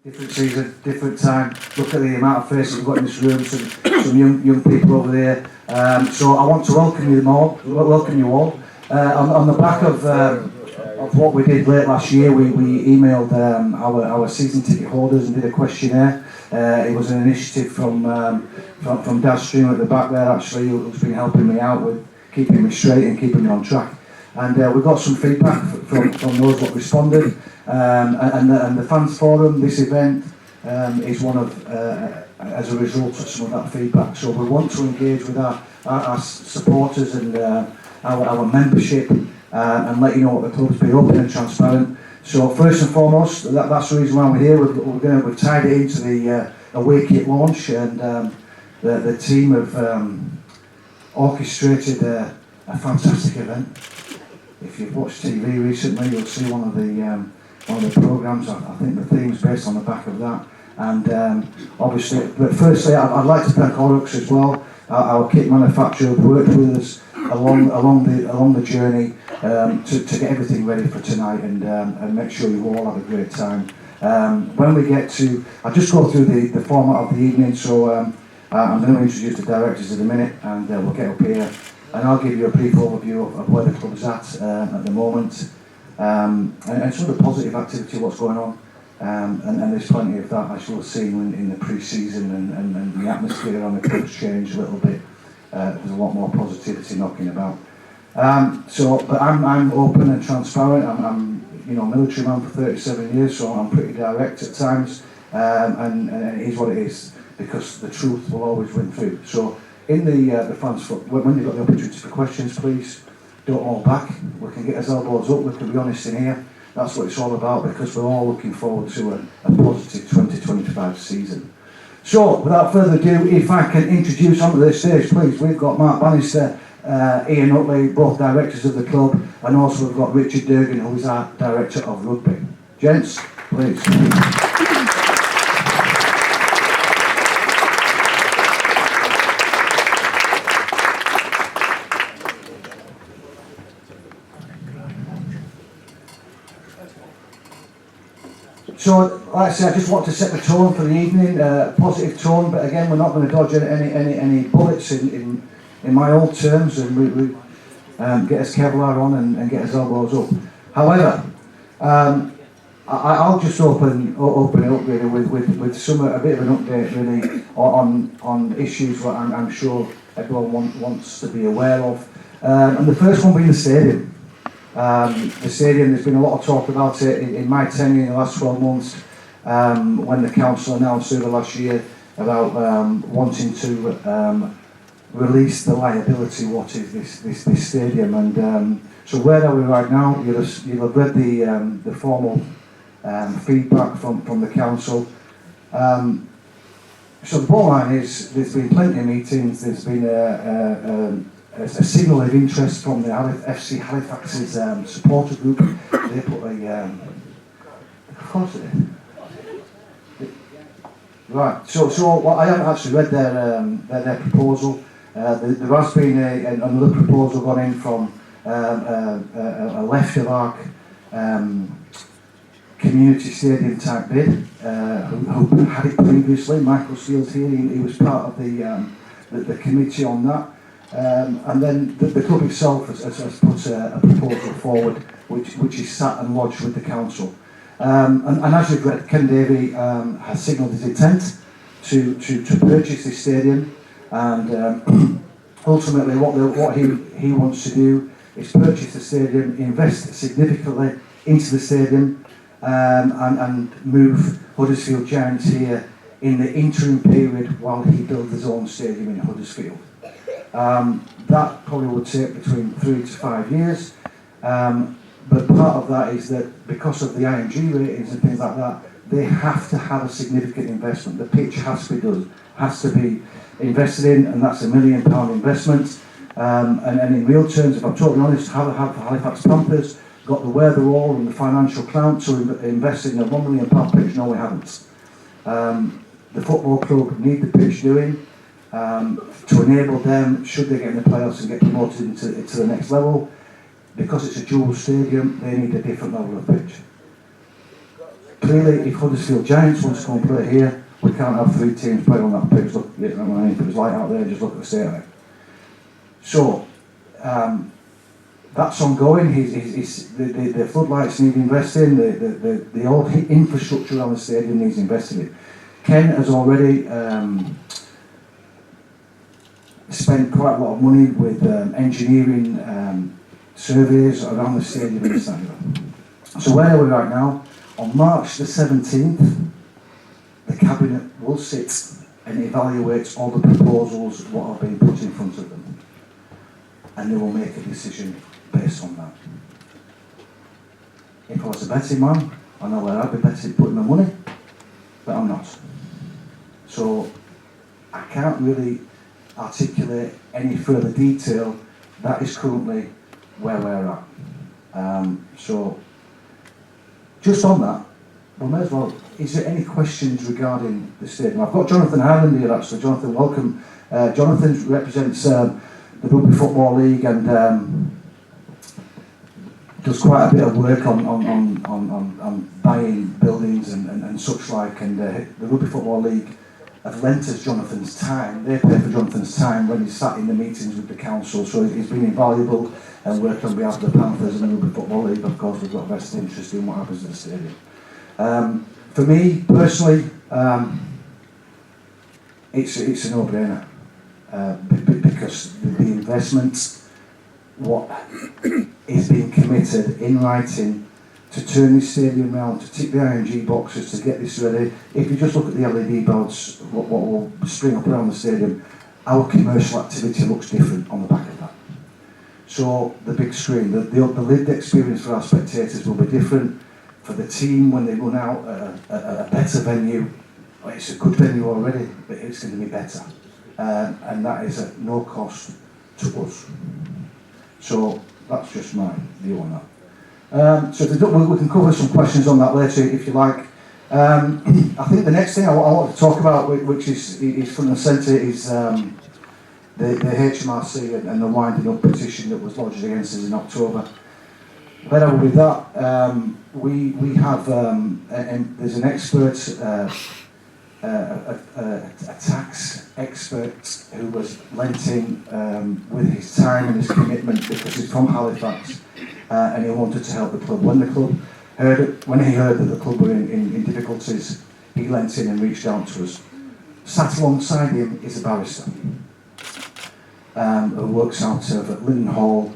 Different season, different time. Look at the amount of faces we've got in this room. Some young people over there. So I want to welcome you all. On the back of what we did late last year, we emailed our season ticket holders and did a questionnaire. It was an initiative from Dad Streamer at the back there, actually, who's been helping me out with keeping me straight and keeping me on track. And we got some feedback from those that responded. And the fans forum, this event, is one of as a result of some of that feedback. So we want to engage with our supporters and our membership and let you know what the club's been, open and transparent. So first and foremost, that's the reason why we're here. We've tied it into the away kit launch, and the team have orchestrated a fantastic event. If you've watched TV recently, you'll see one of the programmes. I think the theme's based on the back of that. And obviously, but firstly, I'd like to thank Oryx as well, our kit manufacturer, who worked with us along the journey to get everything ready for tonight and make sure you all have a great time. When we get to, I'll just go through the format of the evening. So I'm going to introduce the directors in a minute, and we'll get up here. And I'll give you a brief overview of where the club's at the moment, and some of the positive activity, what's going on. And there's plenty of that, as you'll see in the pre-season, and the atmosphere on the club's changed a little bit. There's a lot more positivity knocking about. But I'm open and transparent. I'm a military man for 37 years, so I'm pretty direct at times. And it is what it is, because the truth will always win through. So in the fans, when you've got the opportunity for questions, please don't hold back. We can get our elbows up, we can be honest in here. That's what it's all about, because we're all looking forward to a positive 2025 season. So, without further ado, if I can introduce onto the stage, please. We've got Mark Bannister, Ian Utley, both directors of the club, and also we've got Richard Durgan, who is our director of rugby. Gents, please. So, like I say, I just want to set the tone for the evening, positive tone, but again, we're not going to dodge any bullets in my old terms, and we get us Kevlar on and get us elbows up. However, I'll just open it up really with a bit of an update really on issues that I'm sure everyone wants to be aware of. And the first one being the stadium. The stadium, there's been a lot of talk about it in my tenure in the last 12 months, when the council announced over last year about wanting to release the liability, what is this stadium. And so where are we right now? You'll have read the formal feedback from the council. So the bottom line is, there's been plenty of meetings, there's been a signal of interest from the FC Halifax's supporter group. They put of course they did. Right, so well, I haven't actually read their proposal. There has been another proposal gone in from a left of arc community stadium type bid, who had it previously. Michael Steele's here, he was part of the committee on that. And then the club itself has put a proposal forward, which is sat and lodged with the council. And as you've read, Ken Davey has signalled his intent to purchase this stadium, and ultimately what he wants to do is purchase the stadium, invest significantly into the stadium, and move Huddersfield Giants here in the interim period while he builds his own stadium in Huddersfield. That probably would take between 3 to 5 years, but part of that is that because of the IMG ratings and things like that, they have to have a significant investment. The pitch has to be done, has to be invested in, and that's £1 million investment. And in real terms, if I'm totally honest, have Halifax Panthers got the wherewithal and the financial clout to invest in a £1 million pitch? No, we haven't. The football club need the pitch doing. To enable them, should they get in the playoffs and get promoted into the next level, because it's a dual stadium, they need a different level of pitch. clearly, if Huddersfield Giants want to come and play here, we can't have 3 teams playing on that pitch. Look, you know what I mean? If it was light out there, just look at the state of it. So, that's ongoing. The floodlights need investing, the whole infrastructure around the stadium needs investing in. Ken has already spent quite a lot of money with engineering surveys around the stadium and the stadium. So where are we right now? On March the 17th, the Cabinet will sit and evaluate all the proposals what are being put in front of them. And they will make a decision based on that. If I was a betting man, I know where I'd be putting my money, but I'm not. So I can't really articulate any further detail. That is currently where we're at. So just on that, we may as well, is there any questions regarding the stadium? I've got Jonathan Highland here actually. Jonathan, welcome. Jonathan represents the Rugby Football League and does quite a bit of work on buying buildings and such like, and the Rugby Football League have lent us Jonathan's time. They pay for Jonathan's time when he's sat in the meetings with the council, so he's been invaluable and worked on behalf of the Panthers and the Rugby Football League. Of course, we've got a vested interest in what happens at the stadium. For me personally, it's a no-brainer because the investment, what is being committed in writing to turn this stadium round, to tick the ING boxes, to get this ready. If you just look at the LED boards, what will spring up around the stadium, our commercial activity looks different on the back of that. So the big screen, the lived experience for our spectators will be different. For the team, when they run out a better venue, well, it's a good venue already, but it's going to be better. And that is at no cost to us. So that's just my view on that. So we can cover some questions on that later if you like. I think the next thing I want to talk about, which is front and centre, is the HMRC and the winding up petition that was lodged against us in October. Where are we with that? We have, and there's an expert, a tax expert who was lent in with his time and his commitment because he's from Halifax and he wanted to help the club. When he heard that the club were in difficulties, he lent in and reached out to us. Sat alongside him is a barrister who works out of Linden Hall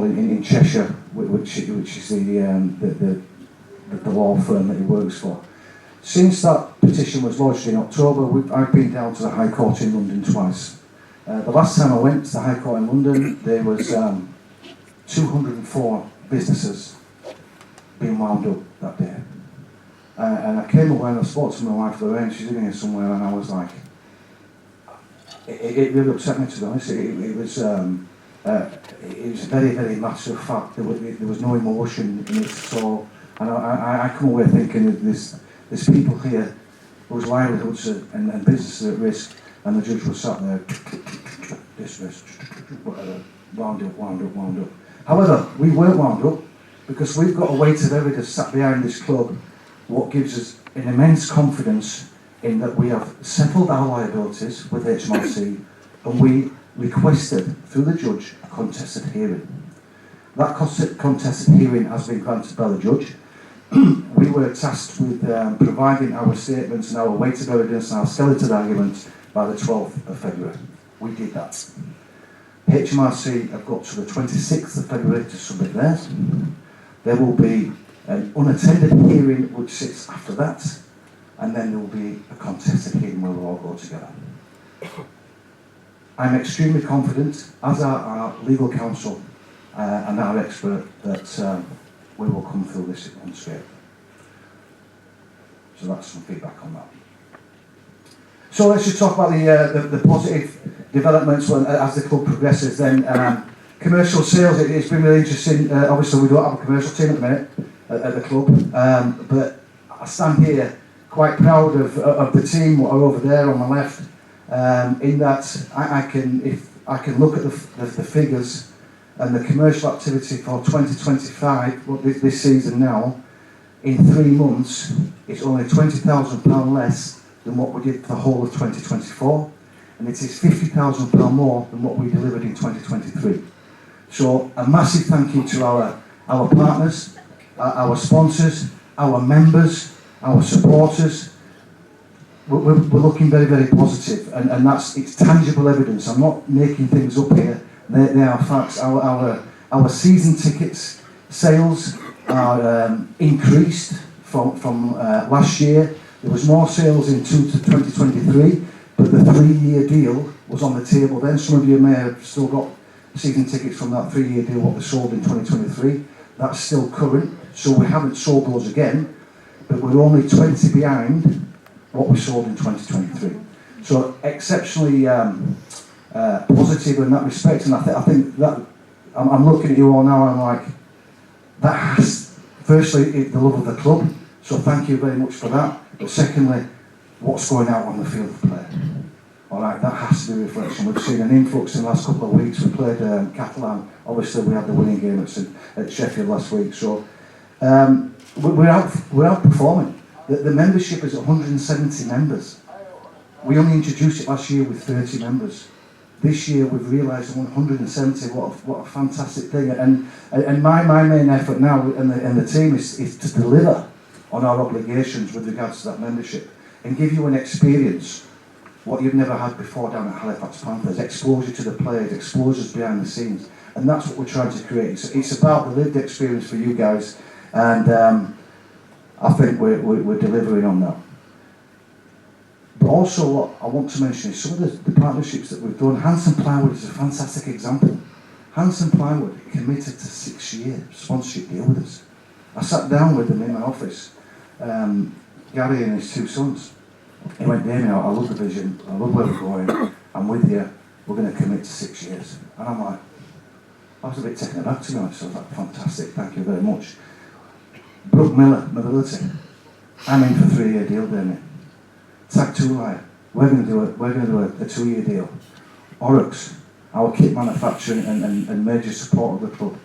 in Cheshire, which is the law firm that he works for. Since that petition was lodged in October, I've been down to the High Court in London twice. The last time I went to the High Court in London, there was 204 businesses being wound up that day. And I came away and I spoke to my wife Lorraine, she's in here somewhere, and I was like, it really upset me, to be honest. It was very, very matter of fact. There was no emotion in it at all. And I come away thinking that there's people here whose livelihoods and businesses are at risk, and the judge was sat there, dismissed, whatever, wound up. However, we weren't wound up because we've got a weight of evidence sat behind this club, what gives us an immense confidence in that we have settled our liabilities with HMRC, and we requested through the judge a contested hearing. That contested hearing has been granted by the judge. We were tasked with providing our statements and our weight of evidence and our skeleton arguments by the 12th of February. We did that. HMRC have got to the 26th of February to submit theirs. There will be an unattended hearing which sits after that, and then there will be a contested hearing where we'll all go together. I'm extremely confident, as are our legal counsel and our expert, that we will come through this unscathed. So that's some feedback on that. So let's just talk about the positive developments as the club progresses. Then commercial sales, it's been really interesting. Obviously we don't have a commercial team at the minute at the club, but I stand here quite proud of the team what are over there on my left, in that I can look at the figures and the commercial activity for 2025, this season now, in 3 months, it's only £20,000 less than what we did for the whole of 2024, and it is £50,000 more than what we delivered in 2023. So a massive thank you to our partners, our sponsors, our members, our supporters. We're looking very, very positive, and it's tangible evidence. I'm not making things up here. They are facts. Our season tickets sales are increased from last year. There was more sales in 2023, but the 3-year deal was on the table then. Some of you may have still got season tickets from that 3-year deal what was sold in 2023. That's still current, so we haven't sold those again, but we're only 20 behind what we sold in 2023. So exceptionally positive in that respect, and I think that I'm looking at you all now and I'm like, that has, firstly, the love of the club, so thank you very much for that, but secondly, what's going out on the field of play. Alright, that has to be reflection. We've seen an influx in the last couple of weeks. We played Catalan, obviously we had the winning game at Sheffield last week, so we're outperforming. The membership is 170 members. We only introduced it last year with 30 members. This year we've realised 170. What a fantastic thing! And my main effort now and the team is to deliver on our obligations with regards to that membership and give you an experience what you've never had before down at Halifax Panthers. Exposure to the players, exposures behind the scenes, and that's what we're trying to create. It's about the lived experience for you guys, and I think we're delivering on that. But also what I want to mention is some of the partnerships that we've done. Hanson Plywood is a fantastic example. Hanson Plywood committed to 6-year sponsorship deal with us. I sat down with them in my office, Gary and his 2 sons. He went, Damien, I love the vision, I love where we're going, I'm with you, we're going to commit to 6 years. And I'm like, I was a bit taken aback to be honest, so I was like, fantastic, thank you very much. Brooke Miller, Mobility, I'm in for a 3-year deal, Damien. Tag 2 Live, we're going to do a 2-year deal. Oryx, our kit manufacturing and major support of the club,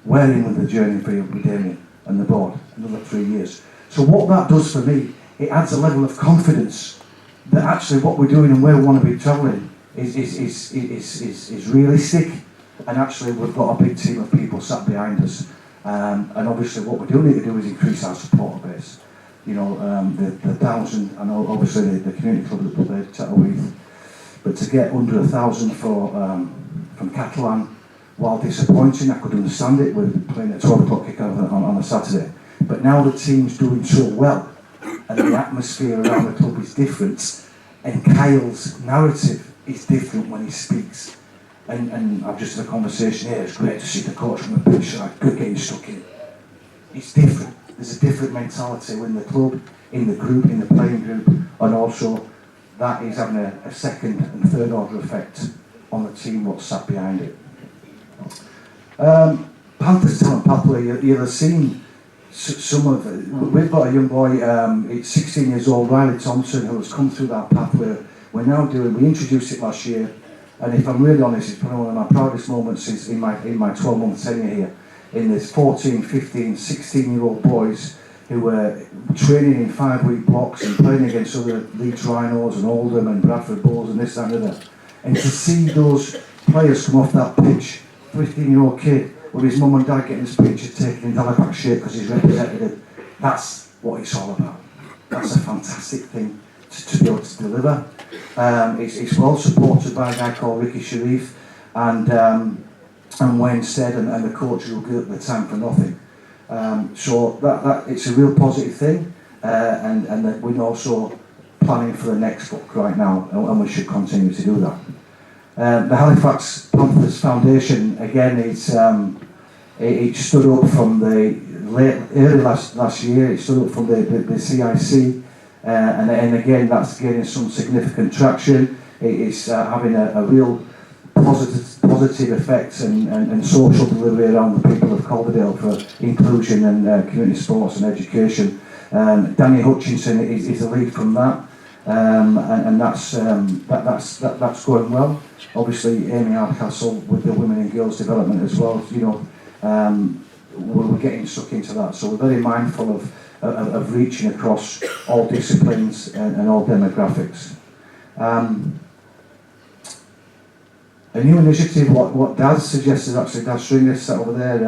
we're in with the journey for you with Damien and the board, another 3 years. So what that does for me, it adds a level of confidence that actually what we're doing and where we want to be travelling is realistic, and actually we've got a big team of people sat behind us, and obviously what we do need to do is increase our supporter base. You know, the 1,000, I know obviously the community club that put their chat with, but to get under 1,000 from Catalan, while disappointing, I could understand it. We're playing at 12 o'clock kick-off on a Saturday, but now the team's doing so well, and the atmosphere around the club is different, and Kyle's narrative is different when he speaks. And I've just had a conversation here, it's great to see the coach from the pitch, like, good getting stuck in. It's different. There's a different mentality in the club, in the group, in the playing group, and also that is having a second and third order effect on the team what's sat behind it. Panthers Talent Pathway, you'll have seen some of it. We've got a young boy, he's 16 years old, Riley Thompson, who has come through that pathway. We introduced it last year, and if I'm really honest, it's probably one of my proudest moments is in my 12-month tenure here, in this 14, 15, 16-year-old boys who were training in 5-week blocks and playing against other Leeds Rhinos and Oldham and Bradford Bulls and this, that and the other. And to see those players come off that pitch, 15-year-old kid, with his mum and dad getting his picture taken in Halifax shape because he's representative, that's what it's all about. That's a fantastic thing to be able to deliver. It's well supported by a guy called Ricky Sharif and Wayne Stead and the coach who grew up at the time for nothing. So that it's a real positive thing, and that we're also planning for the next book right now, and we should continue to do that. The Halifax Panthers Foundation, again, it stood up from the early last year. It stood up from the CIC, and again that's gaining some significant traction. It's having a real positive effect and social delivery around the people of Calderdale for inclusion and community sports and education. Danny Hutchinson is the lead from that, and that's going well. Obviously, Amy Hardcastle with the women and girls development as well. You know, we're getting stuck into that. So we're very mindful of reaching across all disciplines and all demographics. A new initiative, what Daz suggested, actually, Daz Stringer sat over there,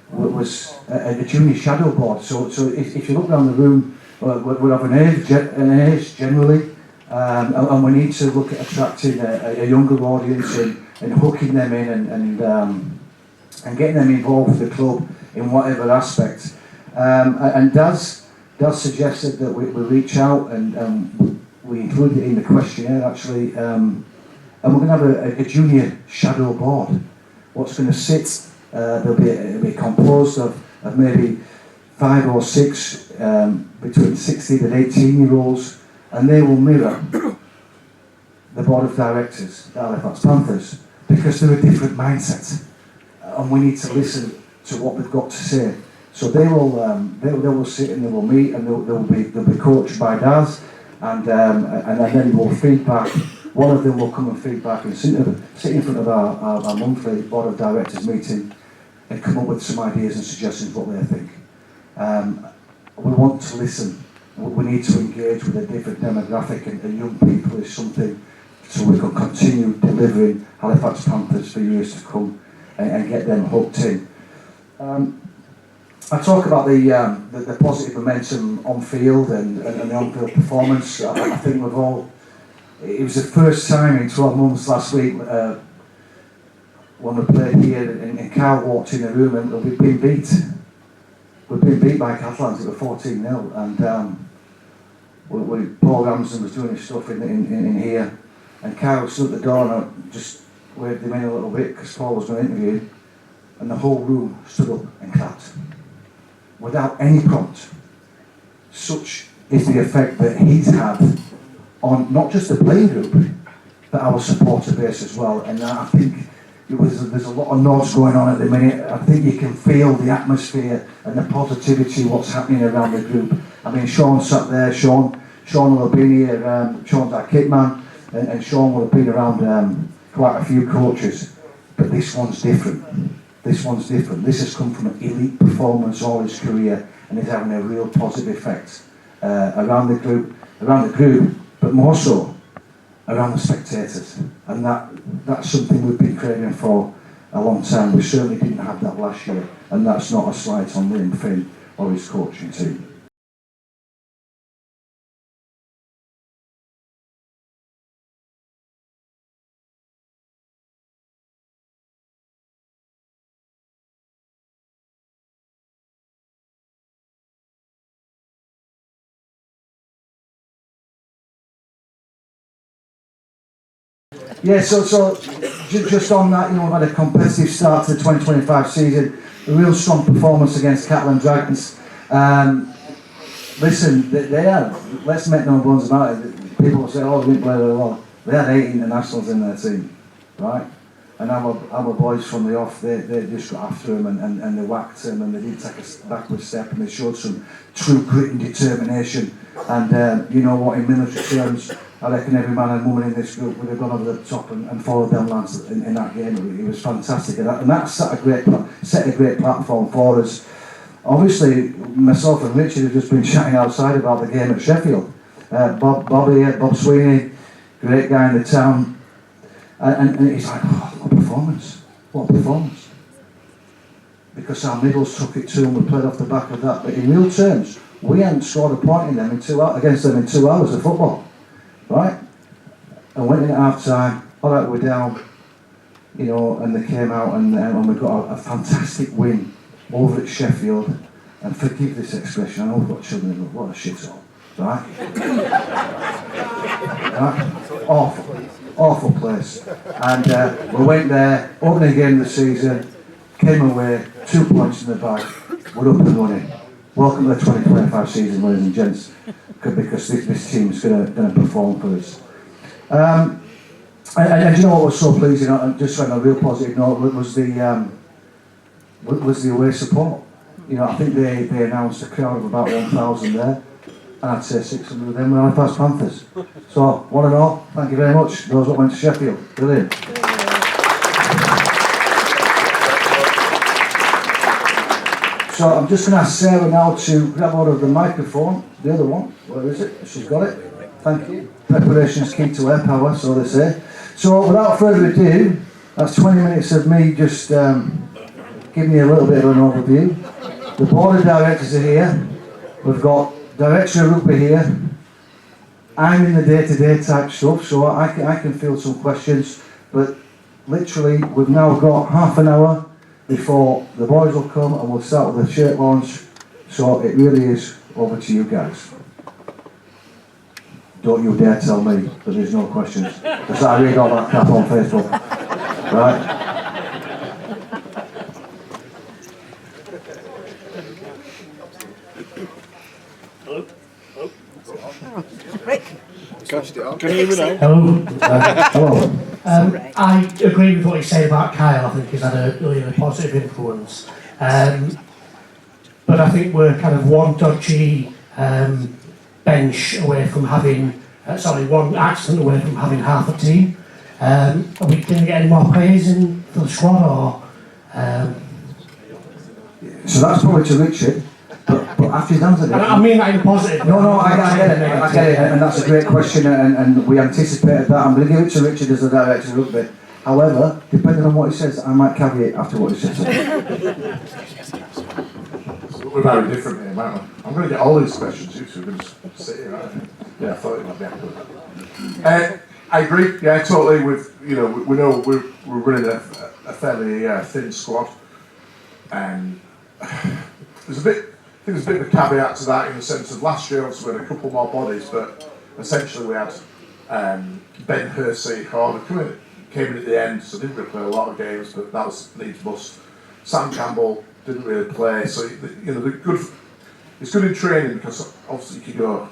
was a junior shadow board. So if you look around the room, we have an age generally, and we need to look at attracting a younger audience and hooking them in and getting them involved with the club in whatever aspect. And Daz suggested that we reach out and we include it in the questionnaire actually, and we're going to have a junior shadow board. What's going to sit, it'll be composed of maybe 5 or 6 between 16 and 18-year-olds, and they will mirror the board of directors, the Halifax Panthers, because they're a different mindset, and we need to listen to what they've got to say. So they will sit and they will meet, and they'll be coached by Daz, and then we'll feedback. One of them will come and feedback and sit in front of our monthly board of directors meeting and come up with some ideas and suggestions what they think. We want to listen. We need to engage with a different demographic, and young people is something so we can continue delivering Halifax Panthers for years to come and get them hooked in. I talk about the positive momentum on field and the on field performance. I think we've all. It was the first time in 12 months last week when we played here, and Carl walked in the room and we'd been beat. We'd been beat by Catalans. It was 14-0, and Paul Ramsden was doing his stuff in here, and Carl stood at the door and I just waved him in a little bit because Paul was going to interview him, and the whole room stood up and clapped without any prompt. Such is the effect that he's had on not just the playing group, but our supporter base as well. And I think there's a lot of nods going on at the minute. I think you can feel the atmosphere and the positivity, what's happening around the group. I mean, Sean sat there, Sean will have been here, Sean's our kit man, and Sean will have been around quite a few coaches, but this one's different. This one's different. This has come from an elite performance all his career and is having a real positive effect around the group, but more so around the spectators. And that's something we've been craving for a long time. We certainly didn't have that last year, and that's not a slight on Liam Finn or his coaching team. Yeah, so just on that, we've had a competitive start to the 2025 season, a real strong performance against Catalan Dragons. Listen, they are, let's make no bones about it, people will say, oh, they didn't play very well. They had 8 internationals in their team, right? And our boys from the off, they just got after them and they whacked them, and they didn't take a backward step, and they showed some true grit and determination. And you know what, in military terms, I reckon every man and woman in this group would have gone over the top and followed them lads in that game. It was fantastic, and that set a great platform for us. Obviously, myself and Richard have just been chatting outside about the game at Sheffield. Bob Sweeney, great guy in the town, and he's like, oh, what a performance. Because our middles took it to them, we played off the back of that, but in real terms, we hadn't scored a point against them in 2 hours of football. Right? And went in at half time, all right, we're down, and they came out and we got a fantastic win over at Sheffield. And forgive this expression, I know we've got children in what a shithole, right? Right? Awful place. And we went there, opening game of the season, came away, 2 points in the bag, we're up and running. Welcome to the 2025 season, ladies and gents, because this team's going to perform for us. And you know what was so pleasing, just on a real positive note, was the away support. I think they announced a crowd of about 1,000 there, and I'd say 600 of them were Halifax Panthers. So, one and all, thank you very much. Those that went to Sheffield, brilliant. So I'm just going to ask Sarah now to grab hold of the microphone, the other one. Where is it? She's got it. Thank you. Preparation is key to air power, so they say. So without further ado, that's 20 minutes of me just giving you a little bit of an overview. The board of directors are here. We've got Director of Rugby here. I'm in the day-to-day type stuff, so I can field some questions, but literally we've now got half an hour before the boys will come and we'll start with the shirt launch, so it really is over to you guys. Don't you dare tell me that there's no questions, because I read all that crap on Facebook, right? Can you hear me now? Hello. I agree with what you say about Kyle. I think he's had a really positive influence. But I think we're kind of one dodgy bench away from having, one accident away from having half a team. Are we going to get any more players in for the squad, or? So that's probably to Richard. But after he's answered it... I mean that in a positive. No, I get it, and that's a great question, and we anticipated that. I'm going to give it to Richard as the director of rugby. However, depending on what he says, I might caveat after what he says. We're very different here, aren't we? I'm going to get all these questions, you two are going to sit here, aren't you? Yeah, I thought it might be happy with that. I agree, yeah, totally. We know we're running a fairly thin squad, and there's a bit of a caveat to that in the sense of last year obviously we had a couple more bodies, but essentially we had Ben Hersey, who came in at the end, so didn't really play a lot of games, but that was needs must. Sam Campbell didn't really play, so it's good in training because obviously you can go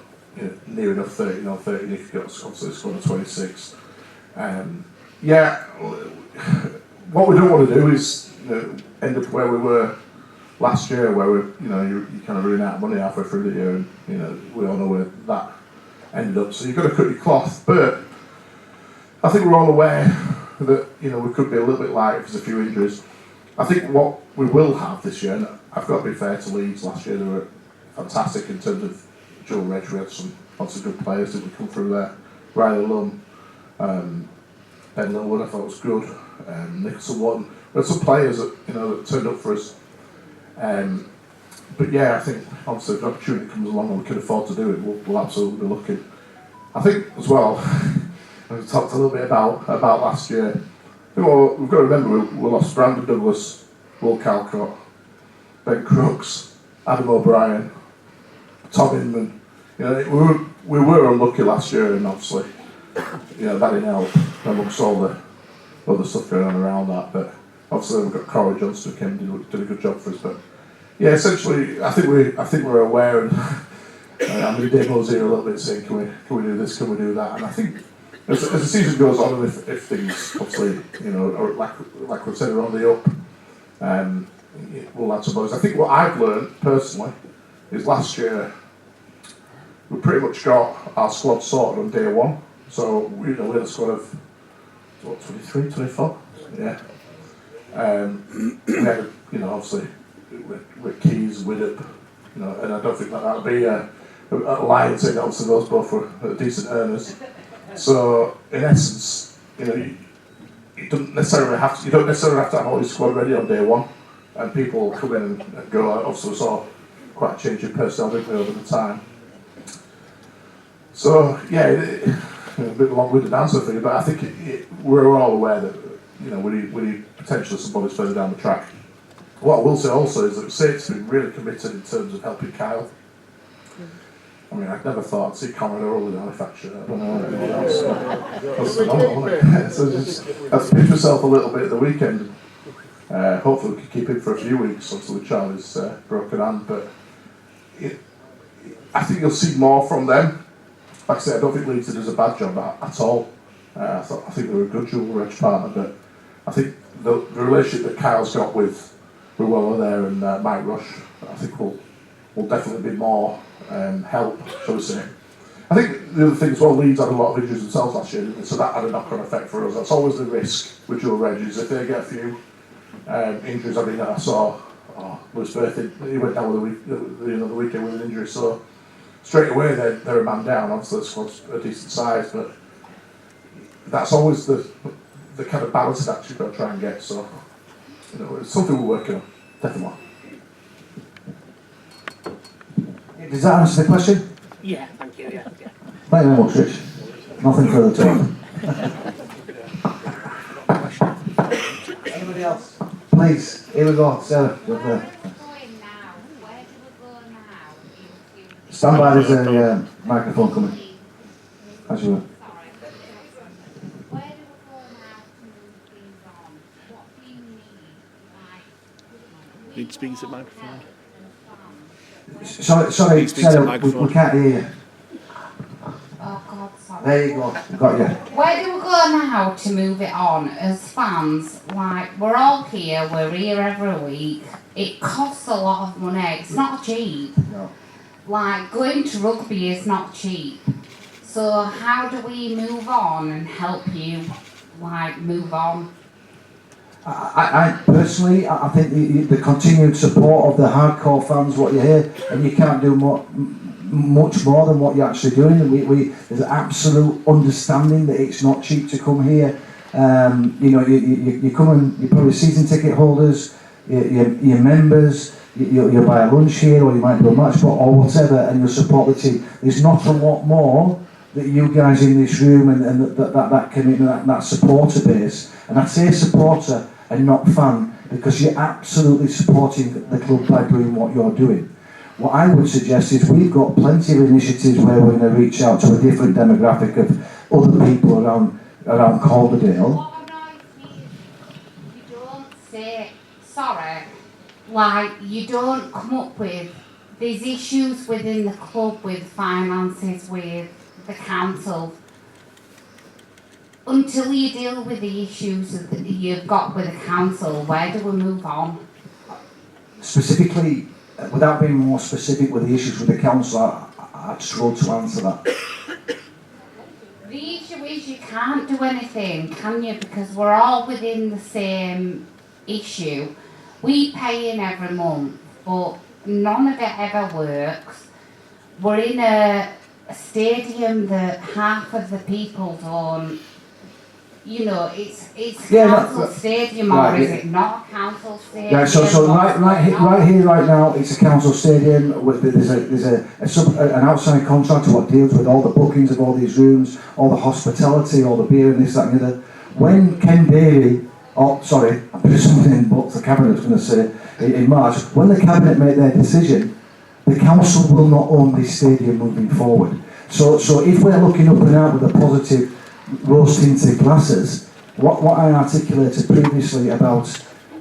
near enough 30, 30 if you got obviously scored a 26. What we don't want to do is end up where we were last year, where you kind of running out of money halfway through the year, and we all know where that ended up. So you've got to cut your cloth. But I think we're all aware that we could be a little bit light if there's a few injuries. I think what we will have this year, and I've got to be fair to Leeds, last year they were fantastic in terms of Joe Reg. We had some lots of good players that would come through there. Riley Lum, Ben Littlewood, I thought was good. Nicholson Watton. We had some players that turned up for us. But yeah, I think obviously if the opportunity comes along and we can afford to do it, we'll absolutely be looking. I think as well, we've talked a little bit about last year. We've got to remember we lost Brandon Douglas, Will Calcott, Ben Crooks, Adam O'Brien, Tom Inman. We were unlucky last year, and obviously that didn't help amongst all the other stuff going on around that. But obviously we've got Corey Johnson who came and did a good job for us. But yeah, essentially I think we're aware, and I'm going to demos here a little bit saying can we do this, can we do that, and I think as the season goes on, and if things obviously are like we've said are on the up, we'll add some others. I think what I've learned personally is last year we pretty much got our squad sorted on day one. So we had a squad of 23, 24, yeah. We had obviously with Keys, Widdop, and I don't think that would be a lie saying obviously those both were decent earners. So in essence, you don't necessarily have to have all your squad ready on day one, and people come in and go. Obviously, we saw quite a change in personnel, didn't we, over the time. So yeah, a bit of a long-winded answer for you, but I think we're all aware that we need potentially some bodies further down the track. What I will say also is that Sate's been really committed in terms of helping Kyle. I mean, I'd never thought I'd see Conor Earl in Halifax. I don't know anyone else. That's phenomenal, isn't it? So just have to pinch myself a little bit at the weekend. Hopefully we can keep him for a few weeks until Charlie's broken hand. But I think you'll see more from them. Like I say, I don't think Leeds does a bad job at all. I think they're a good dual reg partner, but I think the relationship that Kyle's got with Willow there and Mike Rush, I think will definitely be more help, shall we say. I think the other thing as well, Leeds had a lot of injuries themselves last year, didn't they? So that had a knock-on effect for us. That's always the risk with dual regs. If they get a few injuries, I mean, I saw Lewis birthday, he went down with the weekend with an injury, so straight away they're a man down. Obviously the squad's a decent size, but that's always the kind of balance that you've got to try and get. So, it's something we're working on, definitely. Does that answer the question? Yeah, thank you, yeah. Thank you very much, Rich. Nothing further to add. Anybody else? Please, here we go, Sarah. You're there. Stand by, there's a microphone coming. As you were. Need to speak into the microphone. Sorry, Sarah, we can't hear you. Oh God, sorry. There you go, got you. Where do we go now to move it on? As fans, like, we're all here, we're here every week. It costs a lot of money, it's not cheap. No. Like, going to rugby is not cheap. So how do we move on and help you, like, move on? I personally, I think the continued support of the hardcore fans, what you hear, and you can't do much more than what you're actually doing. And there's absolute understanding that it's not cheap to come here. You come and you're probably season ticket holders, you're members, you'll buy a lunch here, or you might do a match, or whatever, and you'll support the team. There's not a lot more that you guys in this room and that commitment, that supporter base, and I'd say supporter and not fan, because you're absolutely supporting the club by doing what you're doing. What I would suggest is we've got plenty of initiatives where we're going to reach out to a different demographic of other people around Calderdale. What annoys me is you don't say, sorry, like, you don't come up with, there's issues within the club with finances, with the council. Until you deal with the issues that you've got with the council, where do we move on? Specifically, without being more specific with the issues with the council, I'd struggle to answer that. The issue is you can't do anything, can you? Because we're all within the same issue. We pay in every month, but none of it ever works. We're in a stadium that half of the people don't. It's council stadium, or is it not a council stadium? Yeah, so right here, right now, it's a council stadium. There's an outside contractor what deals with all the bookings of all these rooms, all the hospitality, all the beer and this, that and the other. When Ken Daly, I put something in what the Cabinet's going to say in March, when the Cabinet make their decision, the council will not own this stadium moving forward. So if we're looking up and out with a positive rose tinted glasses, what I articulated previously about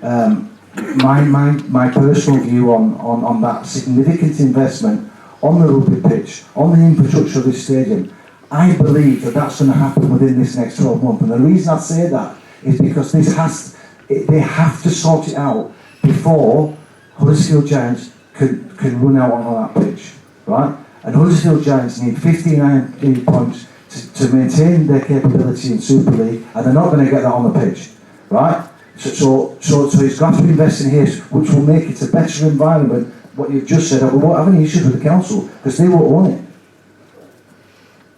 my personal view on that significant investment on the rugby pitch, on the infrastructure of this stadium, I believe that that's going to happen within this next 12 months. And the reason I say that is because they have to sort it out before Huddersfield Giants can run out on that pitch, right? And Huddersfield Giants need 59 points to maintain their capability in Super League, and they're not going to get that on the pitch, right? So it's got to invest in here, which will make it a better environment. What you've just said, we won't have any issues with the council because they won't own it.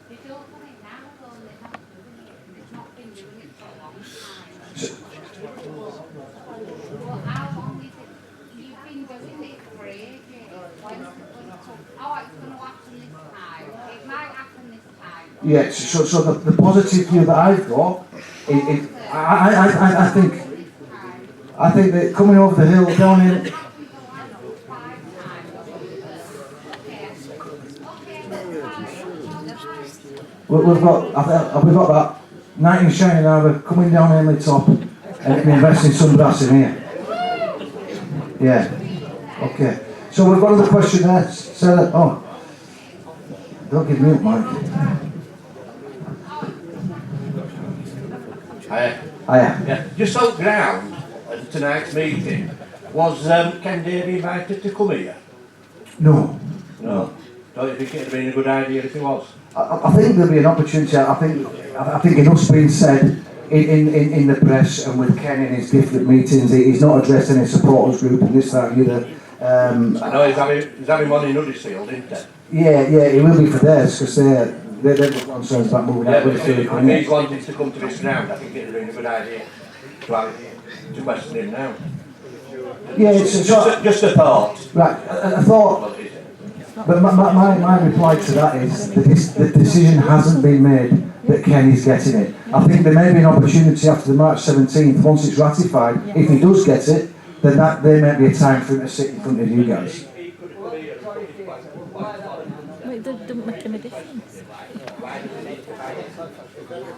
They don't own it now, though, they're not doing it. They've not been doing it for a long time. Well, how long is it? You've been doing it for ages. When's it going to come? Oh, it's going to happen this time. It might happen this time. Yeah, so the positive view that I've got, I think that coming over the hill, down in... We've got that knight in shining armour coming down Henley Top and investing some brass in here. Yeah, okay. So we've got another question there, Sarah. Oh, don't give me up, Mike. Hiya. Yeah. Just on ground at tonight's meeting, was Ken Davey invited to come here? No. Don't you think it would have been a good idea if he was? I think there'll be an opportunity. I think enough's been said in the press and with Ken in his different meetings. He's not addressed any supporters group and this, that, and the other. I know he's having one in Huddersfield, isn't he? Yeah, it will be for theirs, because they've got concerns about moving out with the If he's wanting to come to this ground, I think it'd be a good idea to question him now. Yeah, it's Just a thought. right. I thought, but my reply to that is the decision hasn't been made that Kenny's getting it. I think there may be an opportunity after the March 17th, once it's ratified, if he does get it, then there may be a time for him to sit in front of you guys. It doesn't make any difference.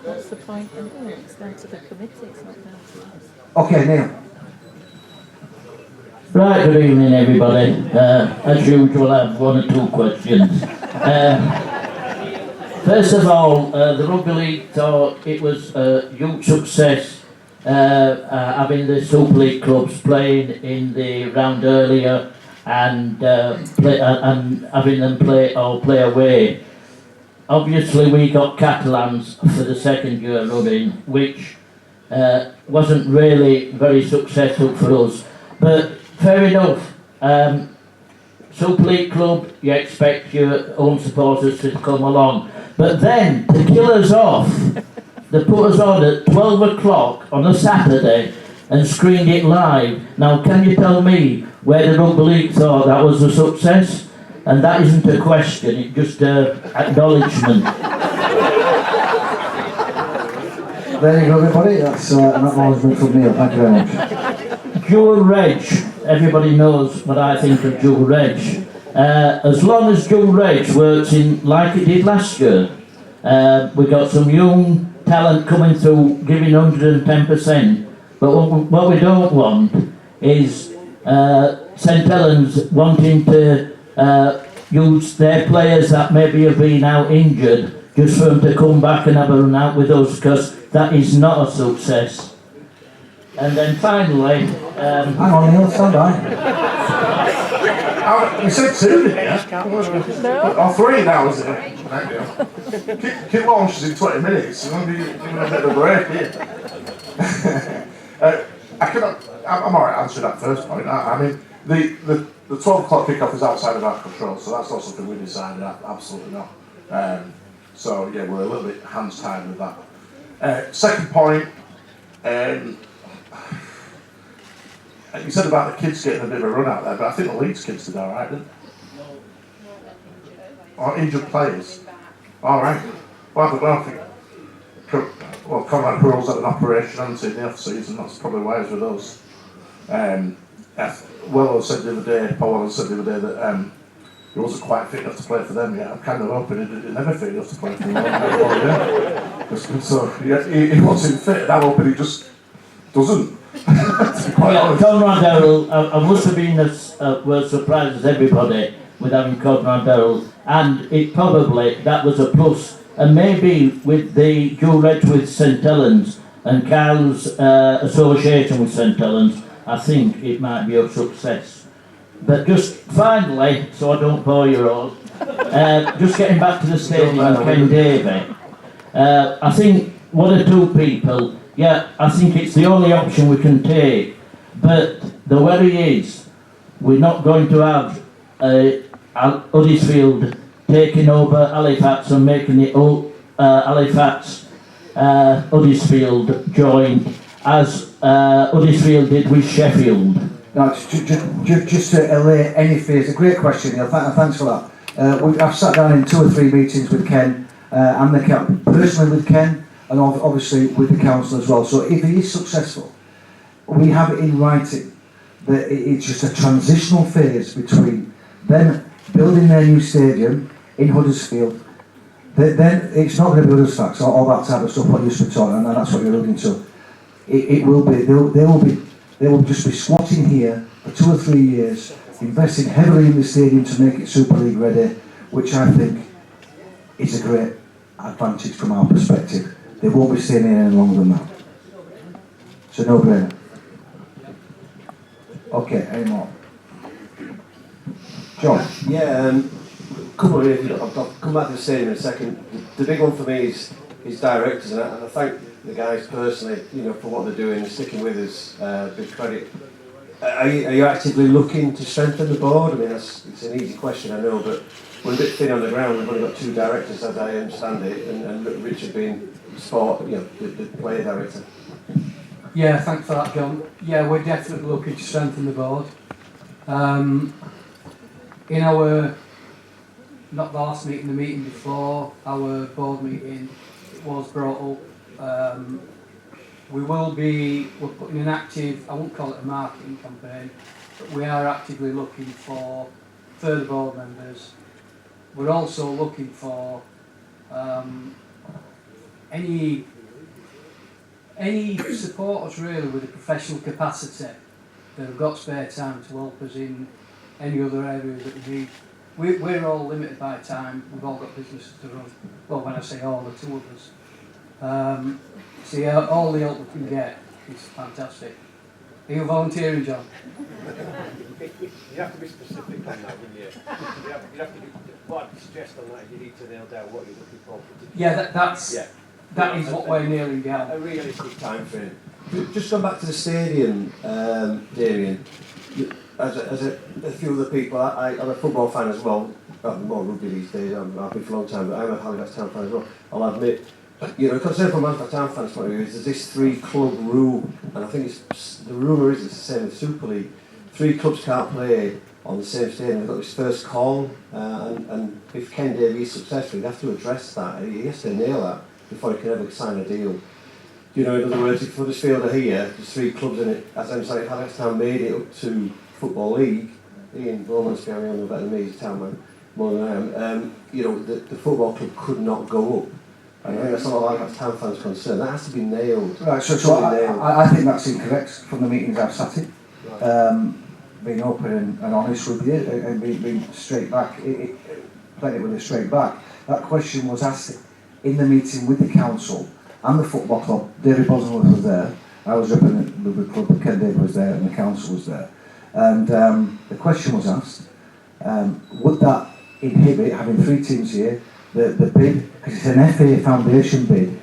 What's the point? It's down to the committee, it's not down to us. Okay, Neil. Right, good evening everybody. As usual I have one or two questions. First of all, the Rugby League thought it was a huge success having the Super League clubs playing in the round earlier and having them play away. Obviously we got Catalans for the second year running, which wasn't really very successful for us. But fair enough. Super League club, you expect your own supporters to come along. But then, to kill us off, they put us on at 12 o'clock on a Saturday and screened it live. Now, can you tell me where the Rugby League thought that was a success? And that isn't a question, it's just an acknowledgement. There you go, everybody. That's an acknowledgement from Neil. Thank you very much. Dual Reg, everybody knows what I think of Dual Reg. As long as Dual Reg works in like it did last year, we've got some young talent coming through giving 110%. But what we don't want is St Helens wanting to use their players that maybe have been out injured just for them to come back and have a run out with us, because that is not a success. And then finally... hang on, Neil, stand by. You said two, didn't you? No. Or three now, is it? Kit launches in 20 minutes, so I'm going to give him a bit of a break here. I'm alright answering that first point. I mean, the 12 o'clock kick-off is outside of our control, so that's not something we decided, absolutely not. So yeah, we're a little bit hands-tied with that. Second point, you said about the kids getting a bit of a run out there, but I think the Leeds kids did alright, didn't they? Or injured players. Alright. Well, I think Conrad Hurl's had an operation, hasn't he, in the off-season, that's probably wise with us. Paul said the other day that he wasn't quite fit enough to play for them yet. I'm kind of hoping he'd never fit enough to play for them. So he wasn't fit, and I'm hoping he just doesn't. Conrad Hurl, I must have been as surprised as everybody with having Conrad Hurl, and it probably, that was a plus. And maybe with the dual reg with St Helens and Carl's association with St Helens, I think it might be a success. But just finally, so I don't bore you all, just getting back to the stadium and Ken Davey, I think one or two people, yeah, I think it's the only option we can take, but the worry is we're not going to have Huddersfield taking over Halifax and making it Halifax Huddersfield join as Huddersfield did with Sheffield. No, just to allay any fears, a great question, Neil. Thanks for that. I've sat down in 2 or 3 meetings with Ken, and personally with Ken, and obviously with the council as well. So if he is successful, we have it in writing that it's just a transitional phase between them building their new stadium in Huddersfield. Then it's not going to be Huddersfield or all that type of stuff what you're talking, and that's what you're alluding to. It will be. They will just be squatting here for 2 or 3 years, investing heavily in the stadium to make it Super League ready, which I think is a great advantage from our perspective. They won't be staying here any longer than that. So no brainer. Okay, any more? John? Yeah, couple of years, I'll come back to the stadium in a second. The big one for me is directors, and I thank the guys personally, for what they're doing and sticking with us. Big credit Are you actively looking to strengthen the board? I mean, it's an easy question, I know, but we're a bit thin on the ground. We've only got 2 directors, as I understand it, and Richard being sport, the player director. Yeah, thanks for that, John. Yeah, we're definitely looking to strengthen the board. In our, not the last meeting, the meeting before our board meeting, it was brought up. We're putting an active, I won't call it a marketing campaign, but we are actively looking for further board members. We're also looking for any supporters really with a professional capacity that have got spare time to help us in any other areas that we need. We're all limited by time, we've all got businesses to run. Well, when I say all, the 2 of us. So yeah, all the help we can get is fantastic. Are you volunteering, John? You have to be specific on that, wouldn't you? You have to be, what I'd suggest on that is you need to nail down what you're looking for. Yeah, that is what we're nailing down. A realistic time frame. Just going back to the stadium, Damien, as a few other people, I'm a football fan as well. I'm more rugby these days, I've been for a long time, but I'm a Halifax Town fan as well. I'll admit, the concern from Halifax Town fans' point of view is there's this 3-club rule, and I think the rumour is it's the same with Super League. 3 clubs can't play on the same stadium. They've got this first call, and if Ken Davey is successful, he'd have to address that. He has to nail that before he can ever sign a deal. In other words, if Huddersfield are here, there's 3 clubs in it. As I'm saying, Halifax Town made it up to Football League. Ian Bowman's behind me, better than me, he's a town man, more than I am. The football club could not go up. And I think that's not a lot of Town fans' concern. That has to be nailed. Right, so I think that's incorrect from the meetings I've sat in. Right. Being open and honest with you and being straight back, playing it with a straight back. That question was asked in the meeting with the council and the football club. David Bosworth was there. I was representing the club, but Ken David was there and the council was there. And the question was asked, would that inhibit having 3 teams here, the bid, because it's an FA Foundation bid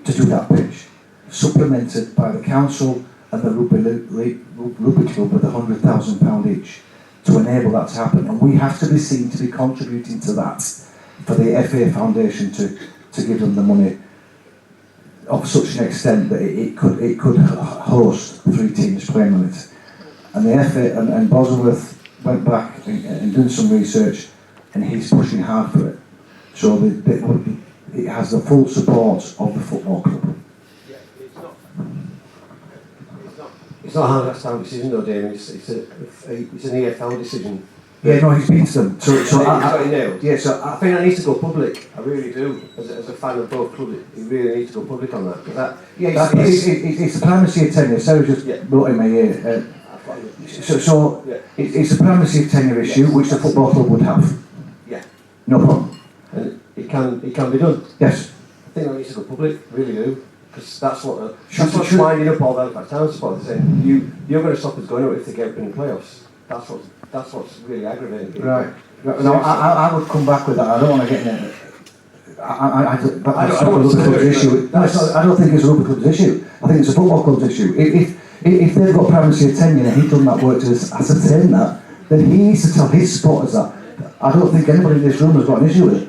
to do that pitch, supplemented by the council and the rugby club with £100,000 each to enable that to happen. And we have to be seen to be contributing to that for the FA Foundation to give them the money of such an extent that it could host 3 teams playing on it. And the FA and Bosworth went back and done some research, and he's pushing hard for it. So it has the full support of the football club. Yeah, it's not a Halifax Town decision though, Damien. It's an EFL decision. Yeah, no, he's been to them. So I think that needs to go public. I really do. As a fan of both clubs, you really need to go public on that. It's the primacy of tenure. Sarah just brought in my ear. It's a primacy of tenure issue which the football club would have. Yeah. No problem. And it can be done. Yes. I think that needs to go public. Really do. Because that's what's winding up all the Halifax Town supporters saying you're going to stop us going out if they get up in the playoffs. That's what's really aggravating. Right. No, I would come back with that. I don't want to get in it. I don't think it's a rugby club's issue. I think it's a football club's issue. If they've got primacy of tenure and he's done that work to ascertain that, then he needs to tell his supporters that. I don't think anybody in this room has got an issue with it.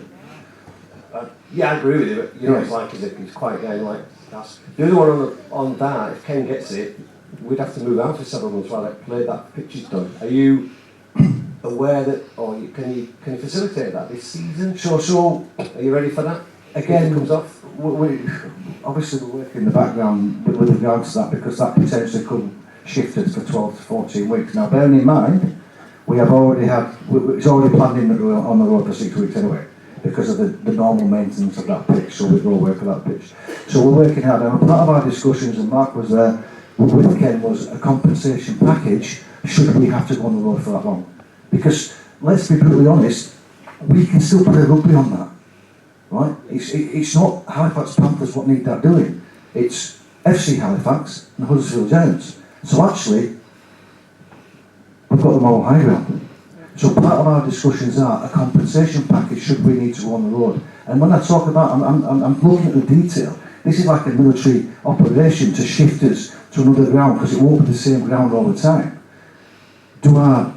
Yeah, I agree with you, but it's like he's quite going like that's the other one on that. If Ken gets it, we'd have to move out for several months while that pitch is done. Are you aware that, or can you facilitate that this season? So are you ready for that? Again, if it comes off. We obviously we're working in the background with regards to that because that potentially could shift us for 12 to 14 weeks. Now, bearing in mind, it's already planned in on the road for 6 weeks anyway, because of the normal maintenance of that pitch, so we've all worked for that pitch. So we're working hard, and part of our discussions, and Mark was there with Ken, was a compensation package should we have to go on the road for that long. Because, let's be brutally honest, we can still play rugby on that, right? It's not Halifax Panthers what need that doing. It's FC Halifax and Huddersfield Giants. So actually, we've got them all high ground. So part of our discussions are a compensation package should we need to go on the road. And when I talk about, I'm looking at the detail. This is like a military operation to shift us to another ground because it won't be the same ground all the time. do our